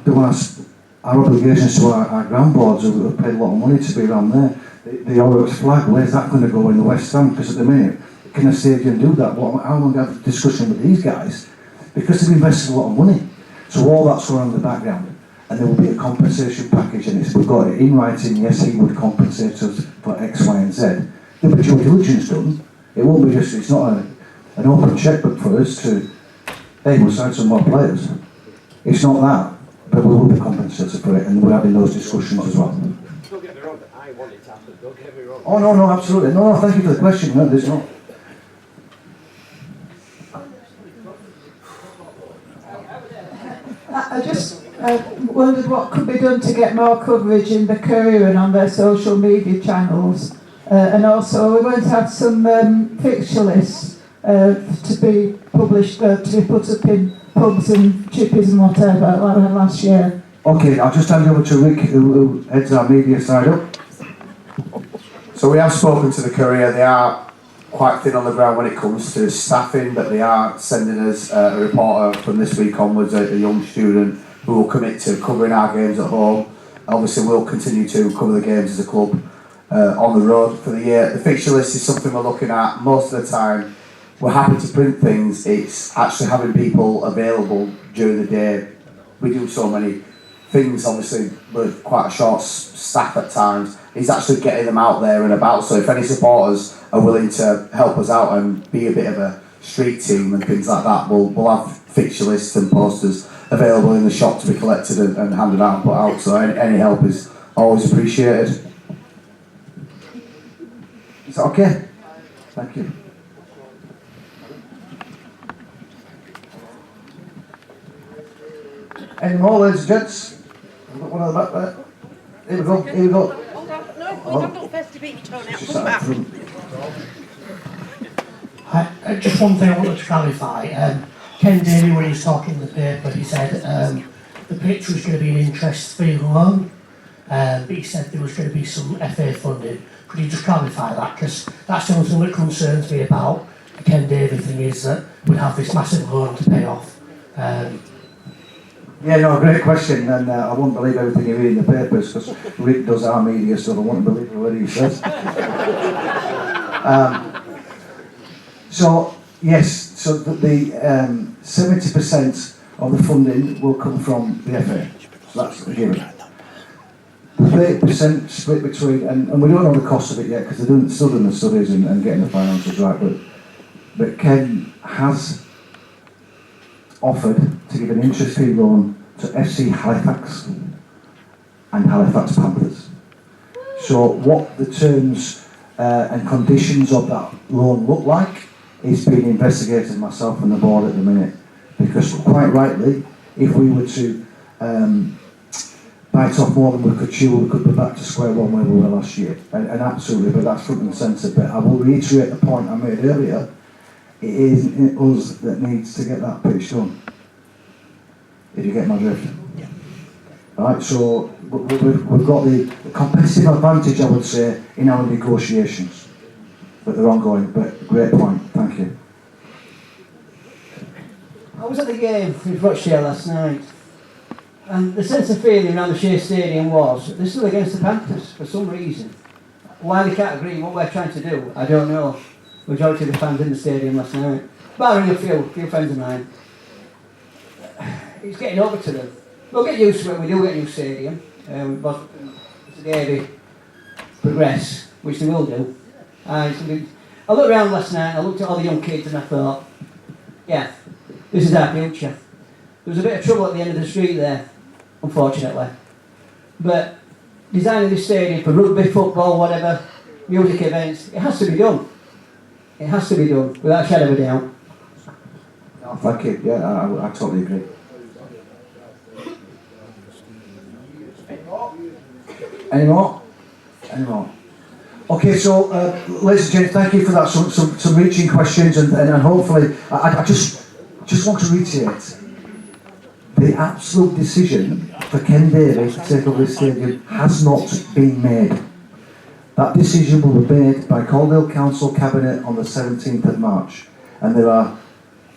obligations to our ground boards who have paid a lot of money to be around there, the Oryx flag, where's that going to go in the West Ham? Because at the minute, can a stadium do that? How long have a discussion with these guys? Because they've invested a lot of money. So all that's going on in the background. And there will be a compensation package, and we've got it in writing, yes, he would compensate us for X, Y and Z. There'll be due diligence done. It won't be just, it's not an open checkbook for us to, hey, we'll sign some more players. It's not that, but we will be compensated for it, and we're having those discussions as well. Don't get me wrong, I want it to happen, don't get me wrong. Oh, no, absolutely. No, thank you for the question. No, there's not. I just wondered what could be done to get more coverage in the Courier and on their social media channels. And also, we're going to have some fixture lists to be published, to be put up in pubs and chippies and whatever, like we had last year. Okay, I'll just hand over to Rick, who heads our media side up. So we have spoken to the Courier. They are quite thin on the ground when it comes to staffing, but they are sending us a reporter from this week onwards, a young student who will commit to covering our games at home. Obviously, we'll continue to cover the games as a club on the road for the year. The fixture list is something we're looking at most of the time. We're happy to print things. It's actually having people available during the day. We do so many things, obviously, with quite a short staff at times. It's actually getting them out there and about. So if any supporters are willing to help us out and be a bit of a street team and things like that, we'll have fixture lists and posters available in the shop to be collected and handed out and put out. So any help is always appreciated. Is that okay? Thank you. Any more, ladies and gents? I've got one at the back there. Here we go, here we go. Hold on, no, hold on, not first to beat your tone out, Just come back. Just one thing I wanted to clarify. Ken Daly, when he was talking in the paper, he said the pitch was going to be an interest-free loan, but he said there was going to be some FA funding. Could you just clarify that? Because that's the only thing that concerns me about the Ken Daly thing, is that we have this massive loan to pay off. Yeah, no, great question, and I won't believe everything you read in the papers, because Rick does our media, so I won't believe what he says. So, yes, so the 70% of the funding will come from the FA, so that's the given. The 30% split between, and we don't know the cost of it yet, because they're still doing the studies and getting the finances right, but Ken has offered to give an interest-free loan to FC Halifax and Halifax Panthers. So what the terms and conditions of that loan look like is being investigated myself and the board at the minute, because quite rightly, if we were to bite off more than we could chew, we could be back to square one where we were last year, and absolutely, but that's front and centre. But I will reiterate the point I made earlier, it isn't us that needs to get that pitch done. If you get my drift. Yeah. Right, so we've got the competitive advantage, I would say, in our negotiations. But they're ongoing, but great point, thank you. I was at the game with Rochdale last night, and the sense of feeling around the Shay Stadium was they're still against the Panthers for some reason. Why they can't agree what we're trying to do, I don't know. Majority of the fans in the stadium last night, barring a few friends of mine. It's getting over to them. We'll get used to it when we do get a new stadium. But as the day progress, which they will do. I looked around last night, I looked at all the young kids and I thought, yeah, this is our future. There was a bit of trouble at the end of the street there, unfortunately. But designing this stadium for rugby, football, whatever, music events, it has to be done. It has to be done, without a shadow of a doubt. No, thank you, yeah, I totally agree. Any more? Any more? Okay, so ladies and gents, thank you for that. Some reaching questions, and hopefully, I just want to reiterate the absolute decision for Ken Daly to take over the stadium has not been made. That decision will be made by Caldwell Council Cabinet on the 17th of March, and there are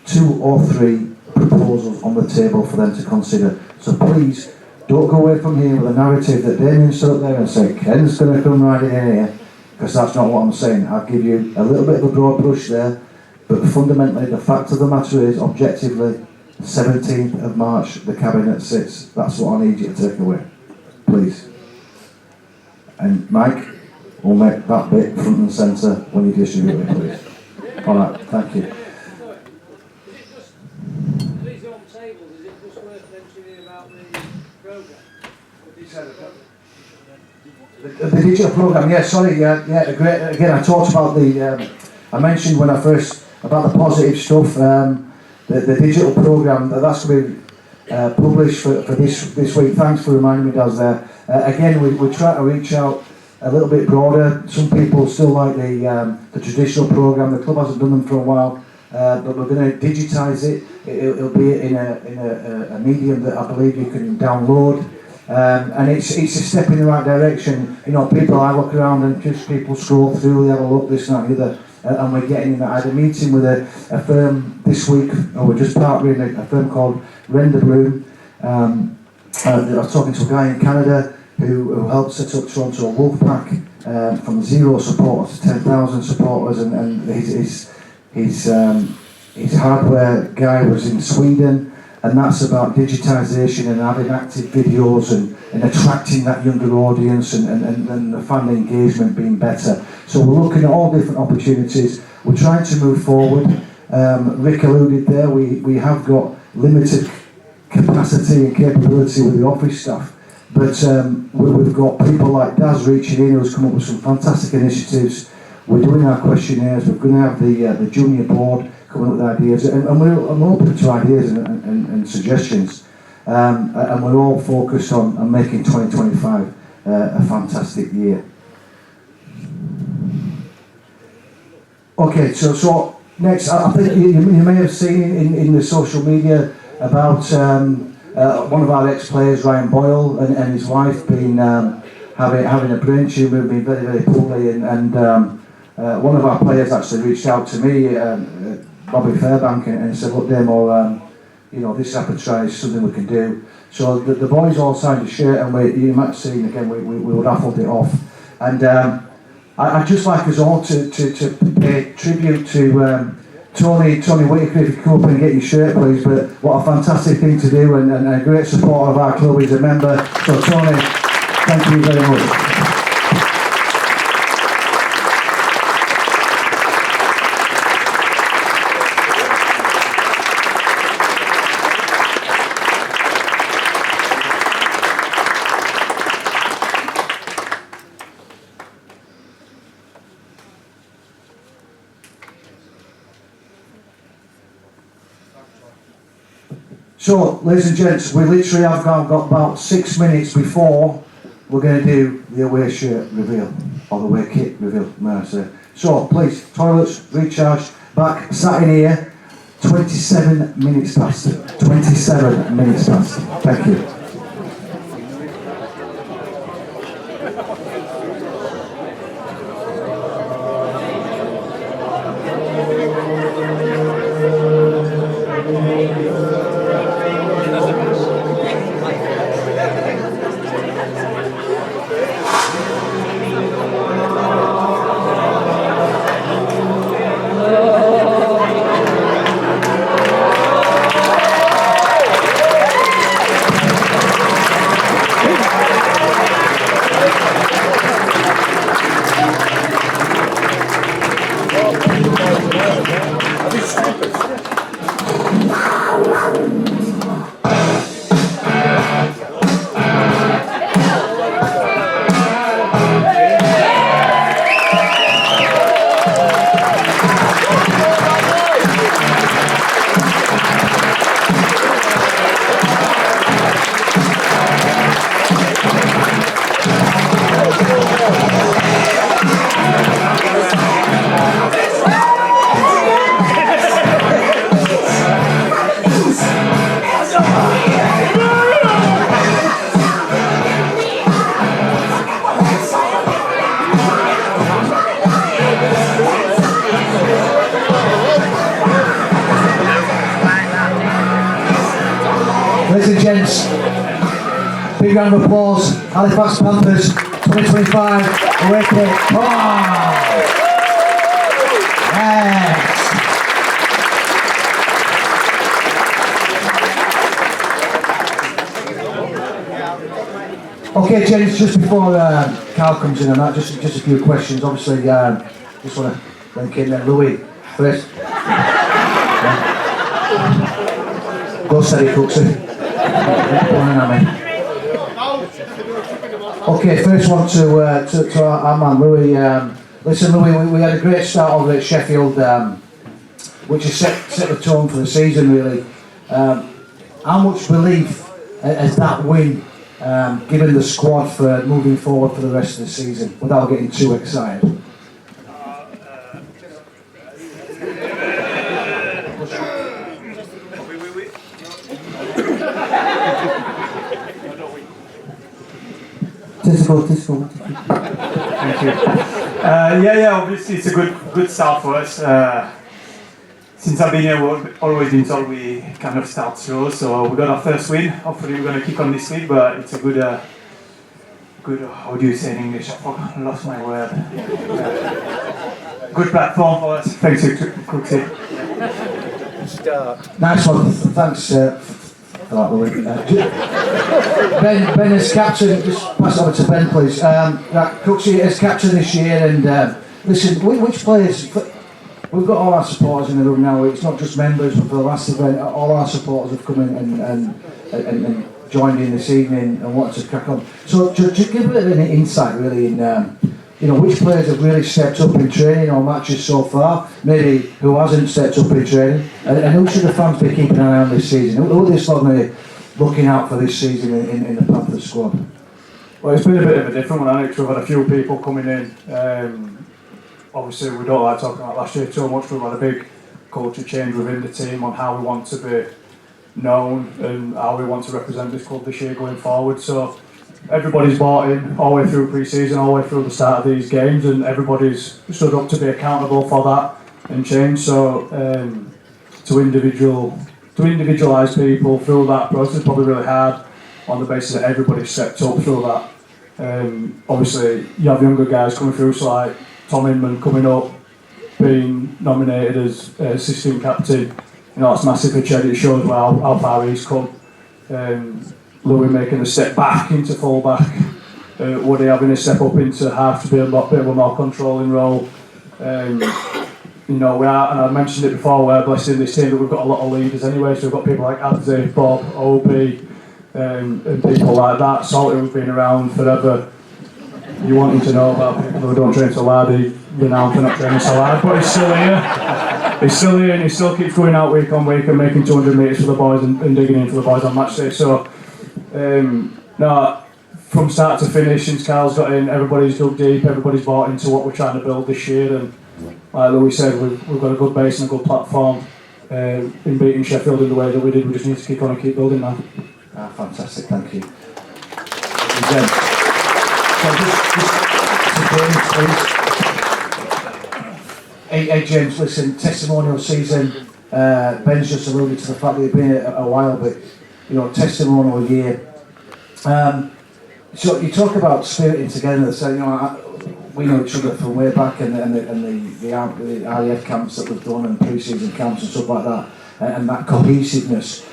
2 or 3 proposals on the table for them to consider. So please, don't go away from here with a narrative that Damien stood up there and said, Ken's going to come right in here, because that's not what I'm saying. I'll give you a little bit of a broad brush there, but fundamentally the fact of the matter is, objectively, 17th of March, the Cabinet sits. That's what I need you to take away, please. And Mike will make that bit front and centre when you distribute it, please. All right, thank you. The digital programme, yeah, sorry, yeah, great. Again, I talked about I mentioned when I first, about the positive stuff, the digital programme, that's going to be published for this week. Thanks for reminding me, Daz, there. Again, we try to reach out a little bit broader. Some people still like the traditional programme. The club hasn't done them for a while, but we're going to digitise it. It'll be in a medium that I believe you can download. And it's a step in the right direction. You know, I look around and just people scroll through, they have a look, this and that, the other, and we're getting in that. I had a meeting with a firm this week, or we're just partnering a firm called Render Bloom. I was talking to a guy in Canada who helped set up Toronto Wolfpack from 0 supporters to 10,000 supporters, and his hardware guy was in Sweden. And that's about digitisation and having active videos and attracting that younger audience and the fan engagement being better. So we're looking at all different opportunities. We're trying to move forward. Rick alluded there, we have got limited capacity and capability with the office staff. But we've got people like Daz reaching in who's come up with some fantastic initiatives. We're doing our questionnaires. We're going to have the junior board coming up with ideas, and we're open to ideas and suggestions, and we're all focused on making 2025 a fantastic year. Okay, so next, I think you may have seen in the social media about one of our ex-players, Ryan Boyle, and his wife being having a brain tumour, being very, very poorly, and one of our players actually reached out to me, Bobby Fairbank, and said, look, Damo, this appetite is something we can do. So the boys all signed a shirt, and you might have seen, again, we raffled it off. And I'd just like us all to pay tribute to Tony Whitaker, if you come up and get your shirt, please. But what a fantastic thing to do, and a great supporter of our club. He's a member. So Tony, thank you very much. So, ladies and gents, we literally have got about 6 minutes before we're going to do the away shirt reveal, or the away kit reveal, may I say. So, please, toilets, recharge, back, sat in here, 27 minutes past. 27 minutes past. Thank you. big round of applause. Halifax Panthers 2025 away kit. Come on! Yes! Okay, James, just before Carl comes in and that, just a few questions. Obviously, just want to link in there. Louis, first. Go steady, Cooksy. Okay, first one to our man, Louis. Listen, Louis, we had a great start over at Sheffield, which has set the tone for the season, really. How much belief has that win given the squad for moving forward for the rest of the season, without getting too excited? Tisco. Thank you. Obviously it's a good start for us. Since I've been here, we've always been told we kind of start slow, so we got our first win. Hopefully we're going to kick on this week, but it's a good, how do you say in English? I lost my word. Good platform for us. Thanks, Cooksy. Nice one. Thanks for that, Louis. Ben as captain, just pass it over to Ben, please. Cooksy as captain this year, and listen, which players? We've got all our supporters in the room now. It's not just members, but for the last event, all our supporters have come in and joined in this evening and wanted to crack on. So just give a bit of an insight, really, in which players have really stepped up in training or matches so far, maybe who hasn't stepped up in training, and who should the fans be keeping an eye on this season? Who are they sort of looking out for this season in the Panthers squad? Well, it's been a bit of a different one, I think. We've had a few people coming in. Obviously, we don't like talking about last year too much, but we've had a big culture change within the team on how we want to be known and how we want to represent this club this year going forward. So everybody's bought in all the way through pre-season, all the way through the start of these games, and everybody's stood up to be accountable for that and change. So to individualise people through that process is probably really hard on the basis that everybody's stepped up through that. Obviously, you have younger guys coming through, so like Tom Inman coming up, being nominated as assistant captain, that's massive for Ched. It shows how far he's come. Louis making a step back into full-back, Woody having a step up into half to be a bit of a more controlling role. We are, and I mentioned it before, we're blessed in this team that we've got a lot of leaders anyway, so we've got people like Adzi, Bob, Obi, and people like that. Salty, who's been around forever. You want him to know about people who don't train so hard, he's renowned for not training so hard, but he's still here. He's still here and he still keeps going out week on week and making 200 metres for the boys and digging in for the boys on match day. So, from start to finish, since Carl's got in, everybody's dug deep, everybody's bought into what we're trying to build this year, and like Louis said, we've got a good base and a good platform in beating Sheffield in the way that we did. We just need to keep on and keep building now. Fantastic, thank you. So just to James, please. Hey James, listen, testimonial season. Ben's just alluded to the fact that you've been here a while, but testimonial year. So you talk about spiriting together. So we know each other from way back, and the RAF camps that we've done and pre-season camps and stuff like that, and that cohesiveness.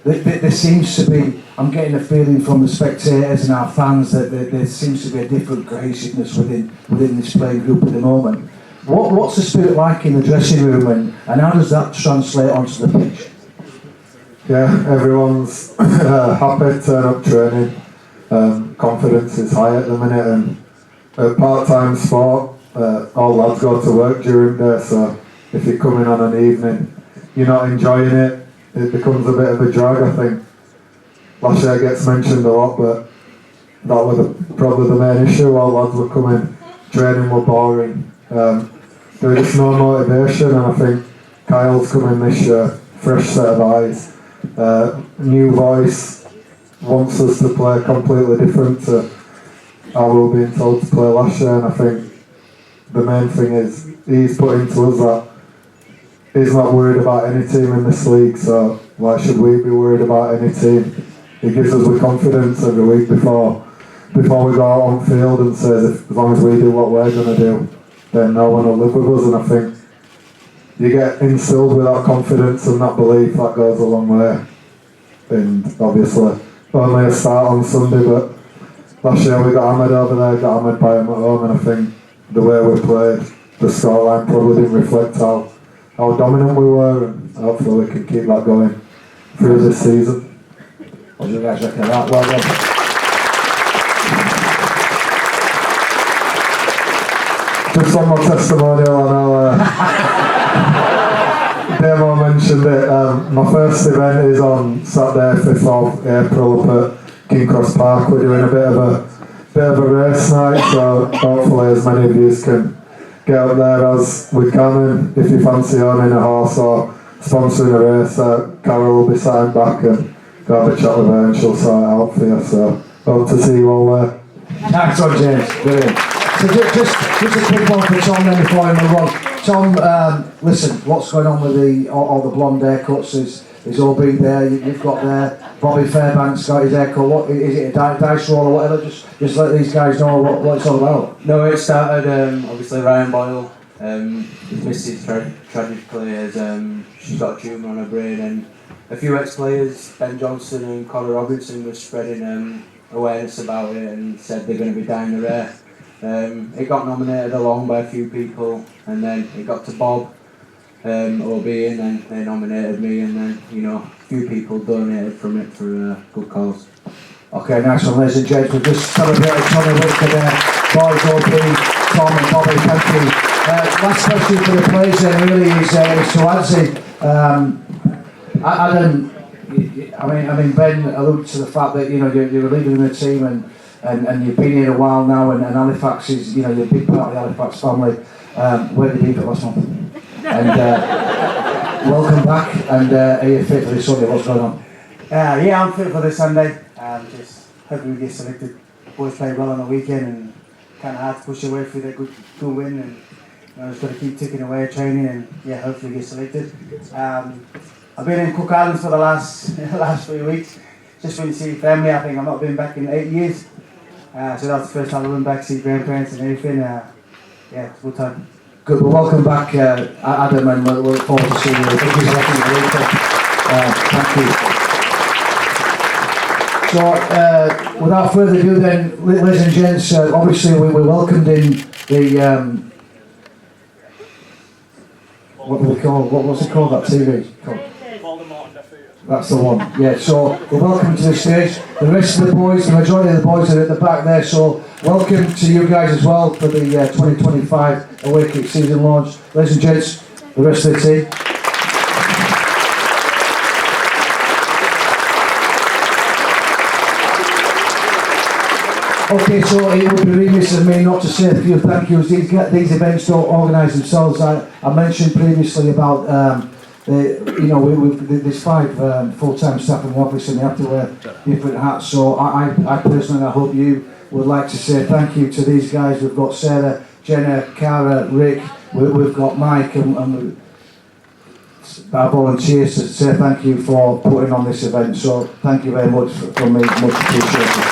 There seems to be, I'm getting a feeling from the spectators and our fans that there seems to be a different cohesiveness within this playing group at the moment. What's the spirit like in the dressing room, and how does that translate onto the pitch? Yeah, everyone's happy to turn up training. Confidence is high at the minute, and part-time sport, all lads go to work during the day, so if you're coming on an evening, you're not enjoying it, it becomes a bit of a drag, I think. Last year gets mentioned a lot, but that was probably the main issue. All lads were coming, training were boring. There was no motivation, and I think Kyle's coming this year, fresh set of eyes, new voice, wants us to play completely different to how we were being told to play last year, and I think the main thing is he's put into us that he's not worried about any team in this league, so why should we be worried about any team? he gives us the confidence every week before we go out on field and says as long as we do what we're going to do, then no one will live with us. And I think you get instilled with that confidence and that belief, that goes a long way. And obviously, only a start on Sunday, but last year we got hammered over there, got hammered by them at home, and I think the way we played, the scoreline probably didn't reflect how dominant we were, and hopefully we can keep that going through this season. What do you guys reckon of that? Well done. Just one more testimonial, I know Demo mentioned it. My first event is on Saturday, 5th of April up at King Cross Park. We're doing a bit of a race night, so hopefully as many of you can get up there as we can, and if you fancy owning a horse or sponsoring a race, Carol will be signed back and go have a chat with her and she'll sort it out for you, so hope to see you all there. Thanks, James. Brilliant. So just a quick one for Tom then before I move on. Tom, listen, what's going on with all the blonde haircuts? Is all been there? You've got there. Bobby Fairbanks got his haircut. What is it? A dice roll or whatever? Just let these guys know what it's all about. No, it started obviously Ryan Boyle. His missus tragically as she's got a tumour on her brain, and a few ex-players, Ben Johnson and Conor Robinson, were spreading awareness about it and said they're going to be dyeing their hair. It got nominated along by a few people, and then it got to Bob OB, and then they nominated me, and then a few people donated from it for a good cause. Okay, nice one, ladies and gents. We've just celebrated Tommy Whitaker there, boys OB, Tom and Bobby, thank you. Last question for the players then really is to Anzi. Adam, I mean Ben alluded to the fact that you're a leader in the team and you've been here a while now, and Halifax is you're a big part of the Halifax family. Where did you leave it last month? And welcome back, and are you fit for this Sunday? What's going on? Yeah, I'm fit for this Sunday. Just hoping we get selected. Boys played well on the weekend and kind of hard to push away through that good win, and just got to keep ticking away at training and hopefully get selected. I've been in Cook Islands for the last 3 weeks. Just been to see family. I think I've not been back in 8 years. So that's the first time I went back to see grandparents and everything. It's a good time. Good, well welcome back Adam, and we'll look forward to seeing you. Thank you. So without further ado then, ladies and gents, obviously we were welcomed in the, what's it called, that TV? That's the one, yeah. So we're welcome to the stage. The rest of the boys, the majority of the boys are at the back there, so welcome to you guys as well for the 2025 Away Kick season launch. Ladies and gents, the rest of the team. Okay, so it would be remiss of me not to say a few thank yous. These events don't organise themselves. I mentioned previously about there's 5 full-time staff in the office and they have to wear different hats. So I personally, I hope you would like to say thank you to these guys. We've got Sarah, Jenna, Cara, Rick. We've got Mike and our volunteers to say thank you for putting on this event. So thank you very much from me. Much appreciated.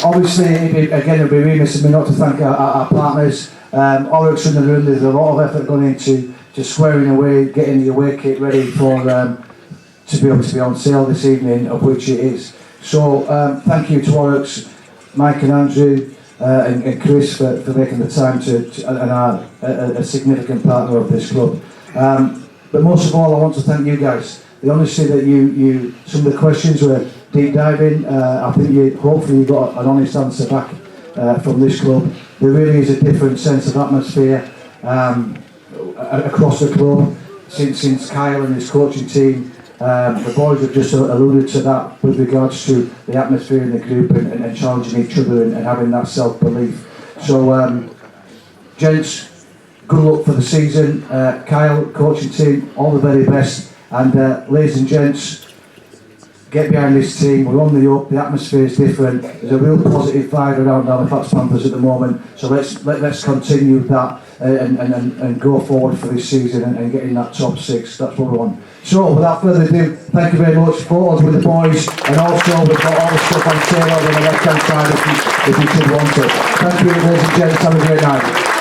Obviously, it'd be remiss of me not to thank our partners. Oryx in the room, there's a lot of effort going into squaring away, getting the away kit ready for to be able to be on sale this evening, of which it is. So thank you to Oryx, Mike and Andrew, and Chris for making the time and are a significant partner of this club. But most of all, I want to thank you guys. The honesty that you some of the questions were deep diving. I think hopefully you got an honest answer back from this club. There really is a different sense of atmosphere across the club since Kyle and his coaching team. The boys have just alluded to that with regards to the atmosphere in the group and challenging each other and having that self-belief. So, gents, good luck for the season. Kyle, coaching team, all the very best. And ladies and gents, get behind this team. We're on the up, the atmosphere is different. There's a real positive vibe around Halifax Panthers at the moment. So let's continue that and go forward for this season and get in that top 6. That's what we want. So without further ado, thank you very much. Photos with the boys, and also we've got all the stuff on sale over on the left hand side if you should want it. Thank you, ladies and gents. Have a great night.